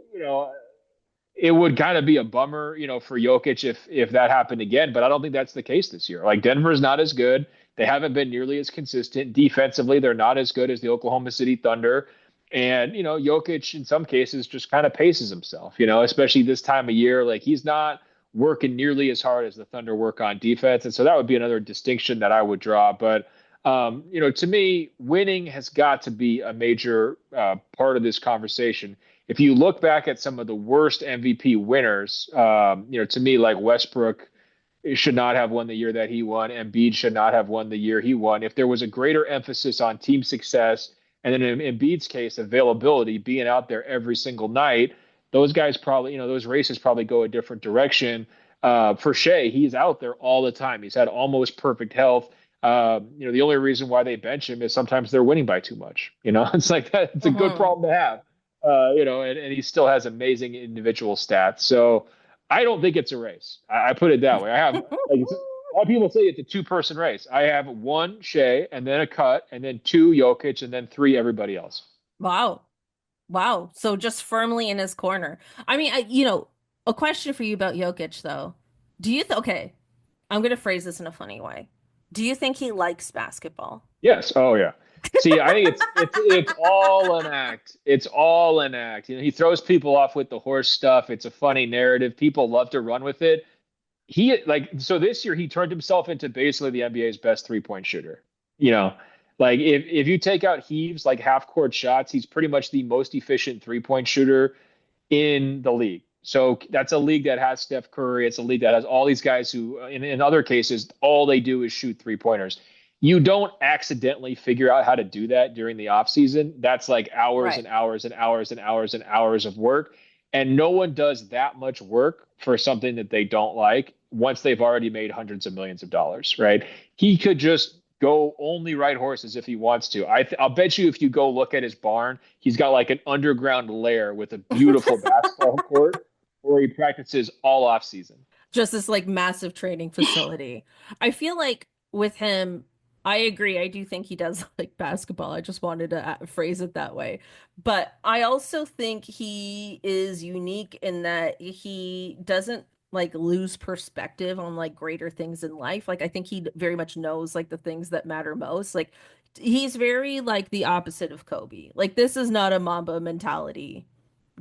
it would kind of be a bummer, for Jokic if that happened again. But I don't think that's the case this year. Like Denver's not as good. They haven't been nearly as consistent. Defensively, they're not as good as the Oklahoma City Thunder. And, Jokic in some cases just kind of paces himself, especially this time of year. Like he's not working nearly as hard as the Thunder work on defense. And so that would be another distinction that I would draw. But, to me, winning has got to be a major part of this conversation. If you look back at some of the worst MVP winners, to me, like Westbrook should not have won the year that he won. Embiid should not have won the year he won. If there was a greater emphasis on team success, and then in Embiid's case, availability, being out there every single night, those guys probably, those races probably go a different direction. For Shea, he's out there all the time. He's had almost perfect health. The only reason why they bench him is sometimes they're winning by too much. It's like that. It's a good Mhm. problem to have. And he still has amazing individual stats. So I don't think it's a race. I put it that way. I have like a lot of people say it's a two-person race. I have one Shea, and then a cut, and then two Jokic, and then three everybody else. Wow. Wow. So just firmly in his corner. I mean, a question for you about Jokic though. Do you okay, I'm going to phrase this in a funny way. Do you think he likes basketball? Yes. Oh yeah. See, I think it's all an act. It's all an act. He throws people off with the horse stuff. It's a funny narrative. People love to run with it. So this year he turned himself into basically the NBA's best three-point shooter. You know, like if you take out heaves, like half court shots, he's pretty much the most efficient three-point shooter in the league. So that's a league that has Steph Curry. It's a league that has all these guys who, in other cases, all they do is shoot three pointers. You don't accidentally figure out how to do that during the off season. That's like hours Right. and hours and hours and hours and hours of work. And no one does that much work for something that they don't like once they've already made hundreds of millions of dollars, right? He could just go only ride horses if he wants to. I'll bet you if you go look at his barn, he's got like an underground lair with a beautiful basketball court where he practices all off season. Just this like massive training facility. I feel like with him, I agree. I do think he does like basketball. I just wanted to phrase it that way. But I also think he is unique in that he doesn't like lose perspective on like greater things in life. Like I think he very much knows like the things that matter most. Like he's very like the opposite of Kobe. Like this is not a Mamba mentality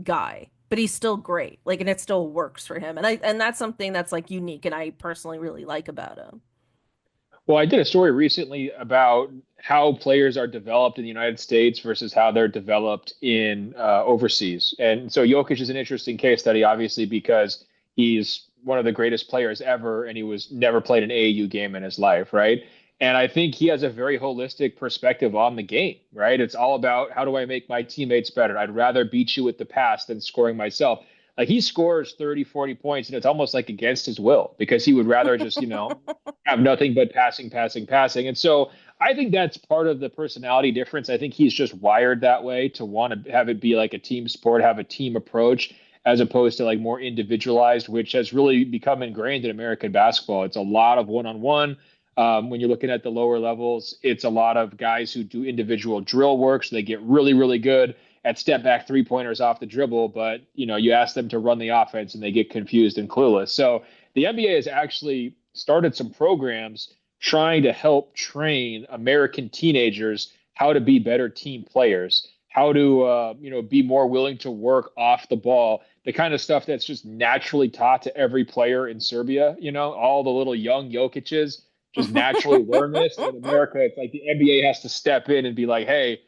guy, but he's still great. Like, and it still works for him. And that's something that's like unique and I personally really like about him. Well, I did a story recently about how players are developed in the United States versus how they're developed in overseas. And so Jokic is an interesting case study, obviously, because he's one of the greatest players ever, and he was never played an AAU game in his life, right? And I think he has a very holistic perspective on the game, right? It's all about how do I make my teammates better? I'd rather beat you with the pass than scoring myself. Like he scores 30, 40 points, and it's almost like against his will because he would rather just, have nothing but passing, passing, passing. And so I think that's part of the personality difference. I think he's just wired that way to want to have it be like a team sport, have a team approach, as opposed to like more individualized, which has really become ingrained in American basketball. It's a lot of one-on-one. When you're looking at the lower levels, it's a lot of guys who do individual drill work, so they get really, really good at step back three pointers off the dribble. But you ask them to run the offense, and they get confused and clueless. So the NBA has actually started some programs trying to help train American teenagers how to be better team players, how to be more willing to work off the ball, the kind of stuff that's just naturally taught to every player in Serbia. All the little young Jokic's just naturally learn this. And in America, it's like the NBA has to step in and be like, hey,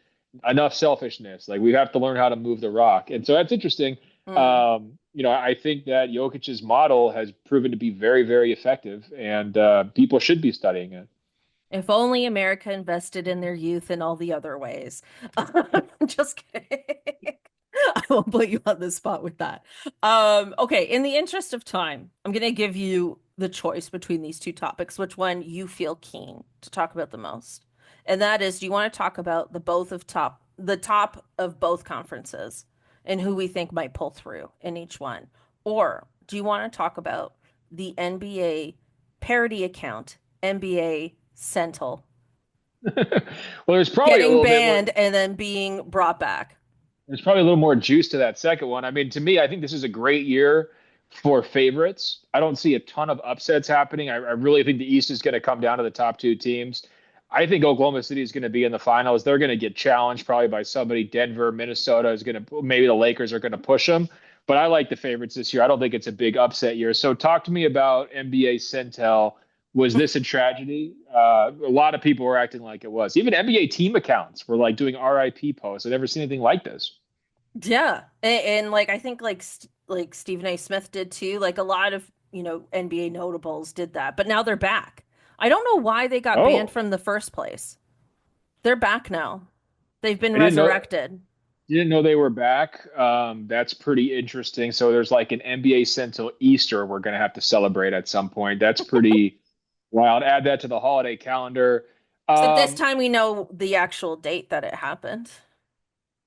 enough selfishness. Like we have to learn how to move the rock. And so that's interesting. Mm. I think that Jokic's model has proven to be very, very effective, and people should be studying it. If only America invested in their youth in all the other ways. Just kidding. I won't put you on the spot with that. Okay, in the interest of time, I'm going to give you the choice between these two topics, which one you feel keen to talk about the most. And that is, do you want to talk about the top of both conferences and who we think might pull through in each one? Or do you want to talk about the NBA parody account, NBA Centel, Well, there's probably a getting little bit more. banned and then being brought back? There's probably a little more juice to that second one. I mean, to me, I think this is a great year for favorites. I don't see a ton of upsets happening. I really think the East is going to come down to the top two teams. I think Oklahoma City is going to be in the finals. They're going to get challenged probably by somebody. Denver, Minnesota is going to, maybe the Lakers are going to push them. But I like the favorites this year. I don't think it's a big upset year. So talk to me about NBA Centel. Was this a tragedy? A lot of people were acting like it was. Even NBA team accounts were like doing RIP posts. I've never seen anything like this. Yeah. And like I think like Stephen A. Smith did too. Like a lot of, NBA notables did that. But now they're back. I don't know why they got banned Oh, from the first place. They're back now. They've been I didn't know. resurrected. Didn't know they were back. That's pretty interesting. So there's like an NBA Central Easter we're going to have to celebrate at some point. That's pretty wild. Add that to the holiday calendar. Except this Um, time we know the actual date that it happened.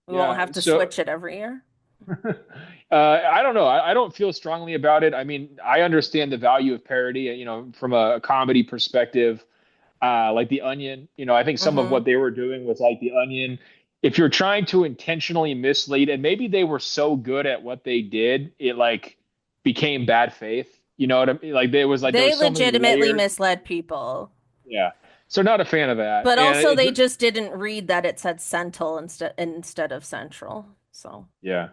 We won't yeah. have to So switch it every year. I don't know. I don't feel strongly about it. I mean, I understand the value of parody, from a comedy perspective. Like the Onion. I think some of Mm-hmm. what they were doing was like the Onion. If you're trying to intentionally mislead, and maybe they were so good at what they did, it like became bad faith. You know what I mean? Like there They was so many legitimately layers. misled people. Yeah. So not a fan of that. But And also it's they just didn't read that it said Central instead of Central. So yeah.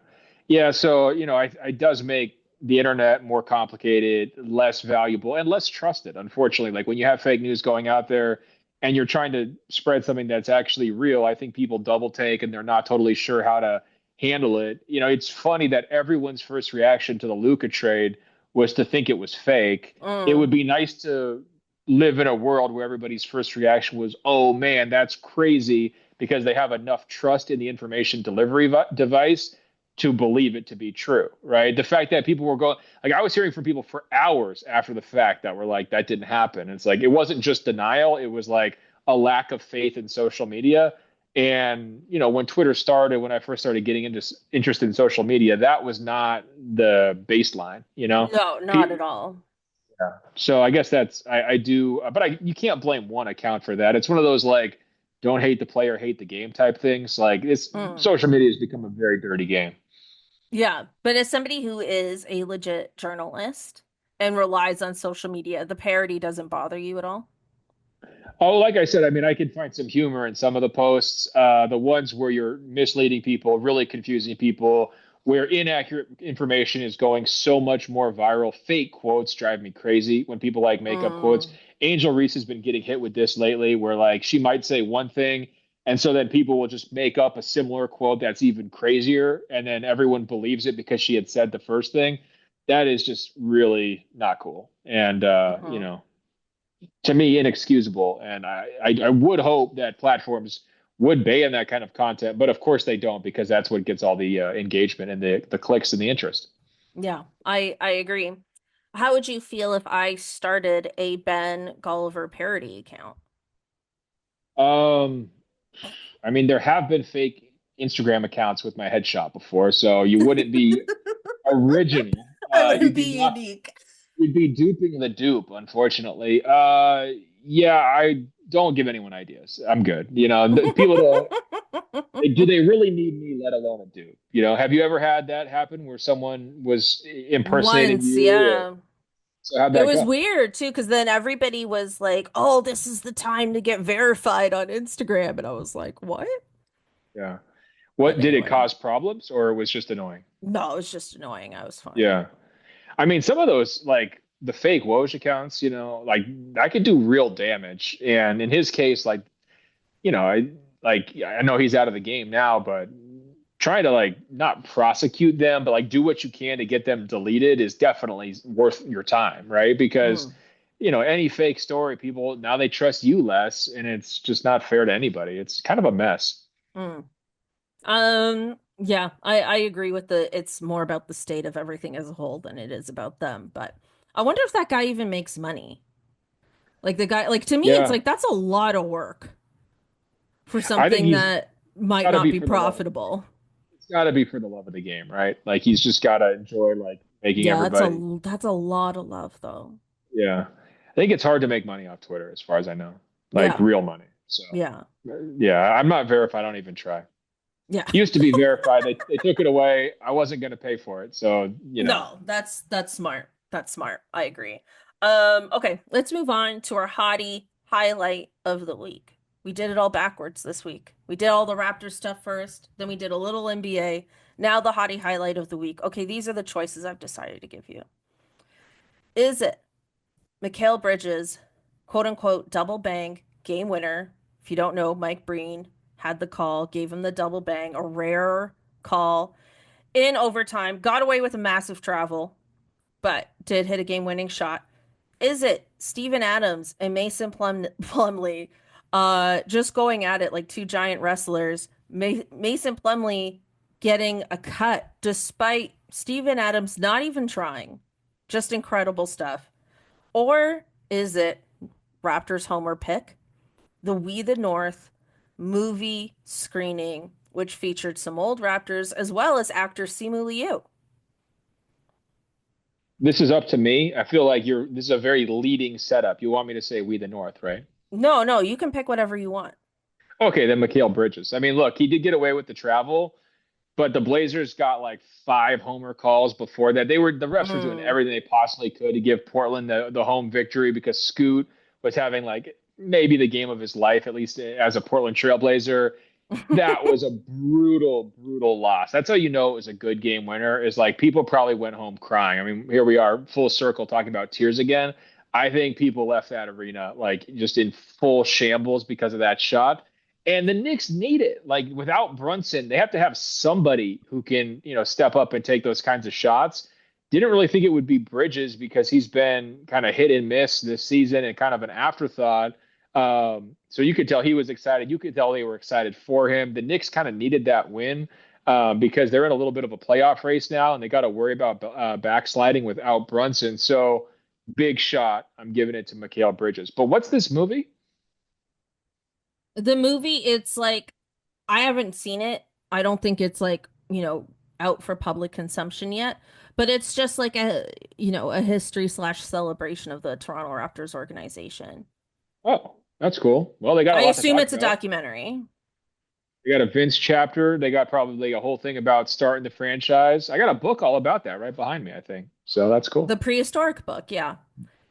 Yeah. So, it does make the internet more complicated, less valuable, and less trusted, unfortunately. Like when you have fake news going out there and you're trying to spread something that's actually real, I think people double take and they're not totally sure how to handle it. It's funny that everyone's first reaction to the Luka trade was to think it was fake. It would mm, be nice to live in a world where everybody's first reaction was, oh man, that's crazy, because they have enough trust in the information delivery device to believe it to be true, right? The fact that people were going, like, I was hearing from people for hours after the fact that were like, that didn't happen. And it's like, it wasn't just denial, it was like a lack of faith in social media. And, when Twitter started, when I first started getting interested in social media, that was not the baseline. no, not at all. So I guess I do, but you can't blame one account for that. It's one of those like, don't hate the player, hate the game type things. Like it's Mm. social media has become a very dirty game. Yeah, but as somebody who is a legit journalist and relies on social media, the parody doesn't bother you at all. Oh, like I said, I mean, I can find some humor in some of the posts. The ones where you're misleading people, really confusing people, where inaccurate information is going so much more viral. Fake quotes drive me crazy when people like make up quotes. Mm. Angel Reese has been getting hit with this lately, where like she might say one thing, and so then people will just make up a similar quote that's even crazier, and then everyone believes it because she had said the first thing. that is just really not cool. And Mhm. to me, inexcusable. And I would hope that platforms would ban that kind of content, but of course they don't because that's what gets all the engagement and the clicks and the interest. Yeah, I agree. How would you feel if I started a Ben Golliver parody account? Um, I mean, there have been fake Instagram accounts with my headshot before, so you wouldn't be original. I wouldn't You'd be be not, unique. you'd be duping the dupe, unfortunately. Yeah, I don't give anyone ideas. I'm good. People don't. Do they really need me, let alone a dupe? Have you ever had that happen where someone was impersonating Once, you? Or, yeah. so how'd It that was go? weird too, because then everybody was like, "Oh, this is the time to get verified on Instagram," and I was like, "What?" Yeah. But What did it anyway, cause problems or it was just annoying? no, it was just annoying. I was fine. Yeah. I mean, some of those, like the fake Woj accounts, like that could do real damage. And in his case, I know he's out of the game now, but trying to like not prosecute them, but like do what you can to get them deleted is definitely worth your time, right? Because Mm, any fake story, people now they trust you less, and it's just not fair to anybody. It's kind of a mess. mm. Yeah, I agree with it's more about the state of everything as a whole than it is about them. But I wonder if that guy even makes money. Like the guy, like to me, it's Yeah, like that's a lot of work for I think something he's that might got to not be be for the love of the game. profitable. It's got to be for the love of the game, right? Like he's just got to enjoy like making Yeah, everybody. that's a lot of love though. Yeah, I think it's hard to make money off Twitter, as far as I know, like Yeah, real money. So yeah, yeah, I'm not verified. I don't even try. yeah. Used to be verified. They took it away. I wasn't going to pay for it, so No, that's smart. That's smart. I agree. Okay, let's move on to our hottie highlight of the week. We did it all backwards this week. We did all the Raptors stuff first, then we did a little NBA. Now the hottie highlight of the week. Okay, these are the choices I've decided to give you. Is it Mikal Bridges, quote unquote, double bang game winner? If you don't know, Mike Breen had the call, gave him the double bang, a rare call in overtime, got away with a massive travel, but did hit a game-winning shot. Is it Steven Adams and Plumlee just going at it like two giant wrestlers? Mason Plumlee getting a cut despite Steven Adams not even trying. Just incredible stuff. Or is it Raptors homer pick? The We the North movie screening, which featured some old Raptors as well as actor Simu Liu. this is up to me. I feel like this is a very leading setup. You want me to say we the North, right? No, no, you can pick whatever you want. Okay, then Mikal Bridges. I mean, look, he did get away with the travel, but the Blazers got like five homer calls before that. The refs were doing Mm. everything they possibly could to give Portland the home victory because Scoot was having like maybe the game of his life, at least as a Portland Trailblazer. That was a brutal, brutal loss. That's how you know it was a good game winner. Is like people probably went home crying. I mean, here we are, full circle, talking about tears again. I think people left that arena like just in full shambles because of that shot. And the Knicks need it. Like without Brunson, they have to have somebody who can, step up and take those kinds of shots. Didn't really think it would be Bridges because he's been kind of hit and miss this season and kind of an afterthought. So you could tell he was excited. You could tell they were excited for him. The Knicks kind of needed that win because they're in a little bit of a playoff race now, and they got to worry about backsliding without Brunson. So big shot. I'm giving it to Mikal Bridges. But what's this movie? The movie, it's like I haven't seen it. I don't think it's like, out for public consumption yet, but it's just like a history slash celebration of the Toronto Raptors organization. Oh, that's cool. Well, they got I a lot to assume talk it's a about. documentary. They got a Vince chapter. They got probably a whole thing about starting the franchise. I got a book all about that right behind me, I think. So that's cool. The prehistoric book, yeah.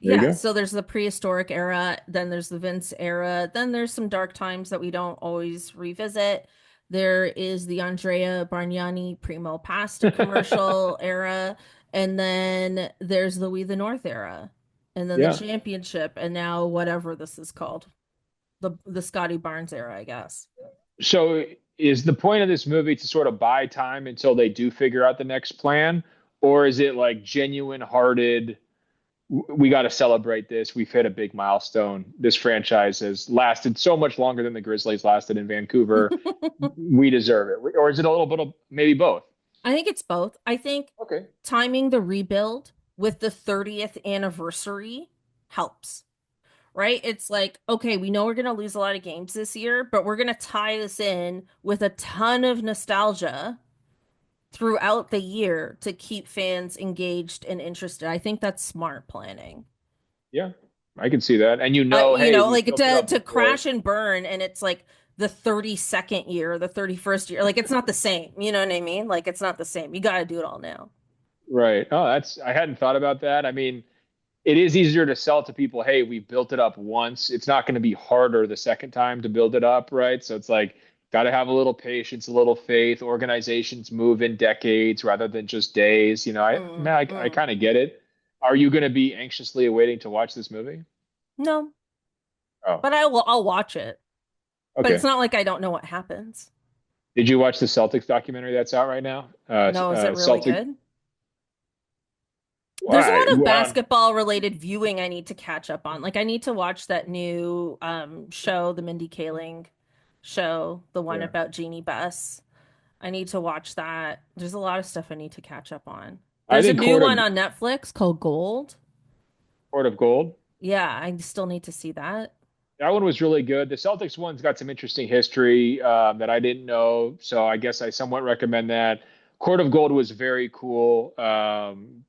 There you Yeah, go. so there's the prehistoric era, then there's the Vince era, then there's some dark times that we don't always revisit. There is the Andrea Bargnani Primo Pasta commercial era, and then there's the We the North era, and then the Yeah. championship, and now whatever this is called, the Scottie Barnes era, I guess. So is the point of this movie to sort of buy time until they do figure out the next plan, or is it like genuine hearted? We got to celebrate this. We've hit a big milestone. This franchise has lasted so much longer than the Grizzlies lasted in Vancouver. We deserve it. Or is it a little bit of maybe both? I think it's both. I think Okay. timing the rebuild with the 30th anniversary helps, right? It's like, okay, we know we're going to lose a lot of games this year, but we're going to tie this in with a ton of nostalgia throughout the year to keep fans engaged and interested. I think that's smart planning. Yeah, I can see that. And hey, we Like built it up to before. crash and burn and it's like the 32nd year, the 31st year. Like it's not the same. You know what I mean? Like it's not the same. You got to do it all now. Right. Oh, I hadn't thought about that. I mean, it is easier to sell to people, hey, we built it up once. It's not going to be harder the second time to build it up, right? So it's like, got to have a little patience, a little faith. Organizations move in decades rather than just days. Mm, I mm. kind of get it. Are you going to be anxiously awaiting to watch this movie? No, Oh, but I'll watch it. But it's okay. not like I don't know what happens. Did you watch the Celtics documentary that's out right now? No, is it really Celtic. good? There's a Why? lot of Well, basketball related viewing I need to catch up on. Like I need to watch that new show, the Mindy Kaling show, the one yeah. about Jeannie Buss. I need to watch that. There's a lot of stuff I need to catch up on. I There's a think new one on Netflix called Gold. Court of Gold. Yeah, I still need to see that. That one was really good. The Celtics one's got some interesting history that I didn't know, so I guess I somewhat recommend that. Court of Gold was very cool,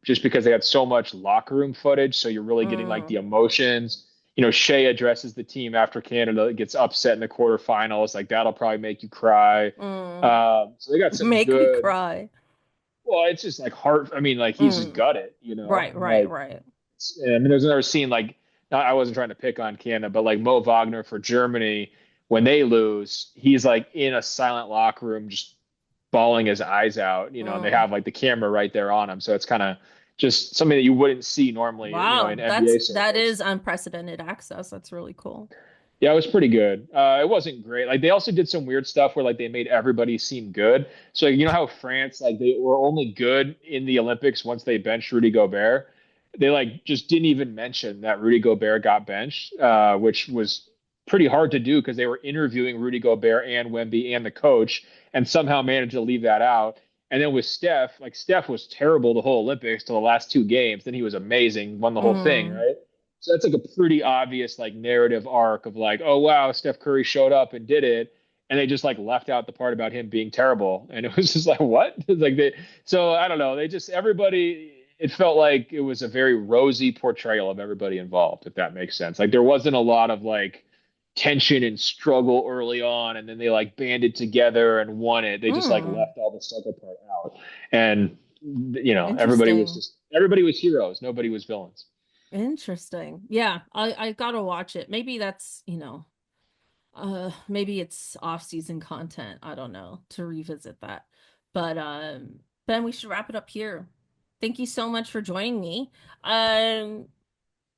just because they had so much locker room footage, so you're really getting like Mm, the emotions. Shea addresses the team after Canada gets upset in the quarterfinals. Like that'll probably make you cry. mm. So they got some Make me good. cry. Well, it's just like heart. I mean, like he's just Mm. gutted, Right, and right, like right. I mean, there's another scene like I wasn't trying to pick on Canada, but like Mo Wagner for Germany, when they lose, he's like in a silent locker room, just bawling his eyes out, and they Mm. have like the camera right there on him. So it's kind of just something that you wouldn't see normally, in Wow, NBA that circles. is unprecedented access. That's really cool. Yeah, it was pretty good. It wasn't great. Like they also did some weird stuff where like they made everybody seem good. So you know how France like they were only good in the Olympics once they benched Rudy Gobert. They like just didn't even mention that Rudy Gobert got benched, which was pretty hard to do because they were interviewing Rudy Gobert and Wemby and the coach, and somehow managed to leave that out. And then with Steph, like Steph was terrible the whole Olympics till the last two games. Then he was amazing, won the whole thing, Mm. right? So that's like a pretty obvious like narrative arc of like, oh wow, Steph Curry showed up and did it, and they just like left out the part about him being terrible, and it was just like what? Like they, so I don't know. They just everybody. It felt like it was a very rosy portrayal of everybody involved, if that makes sense. Like there wasn't a lot of like tension and struggle early on, and then they like banded together and won it. They just like Mm. left all the struggle part out, and Interesting. everybody was heroes, nobody was villains. Interesting. Yeah, I gotta watch it. Maybe that's, maybe it's off-season content. I don't know to revisit that. But Ben, we should wrap it up here. Thank you so much for joining me. Um,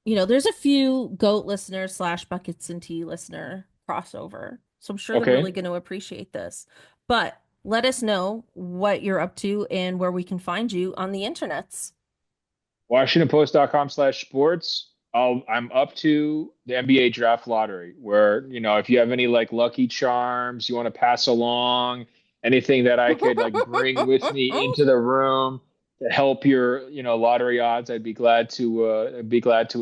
there's a few GOAT listeners slash Buckets and Tea listener crossover. So I'm sure they're really Okay. going to appreciate this. But let us know what you're up to and where we can find you on the internets. WashingtonPost.com/sports. I'm up to the NBA draft lottery where, if you have any like lucky charms you want to pass along, anything that I could like bring with me into the room to help your, lottery odds, I'd be glad to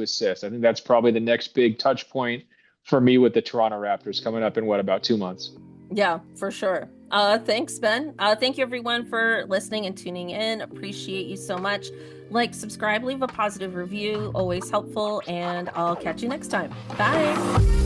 assist. I think that's probably the next big touch point for me with the Toronto Raptors coming up in what, about 2 months. Yeah, for sure. Thanks, Ben. Thank you everyone for listening and tuning in. Appreciate you so much. Like, subscribe, leave a positive review, always helpful, and I'll catch you next time. Bye.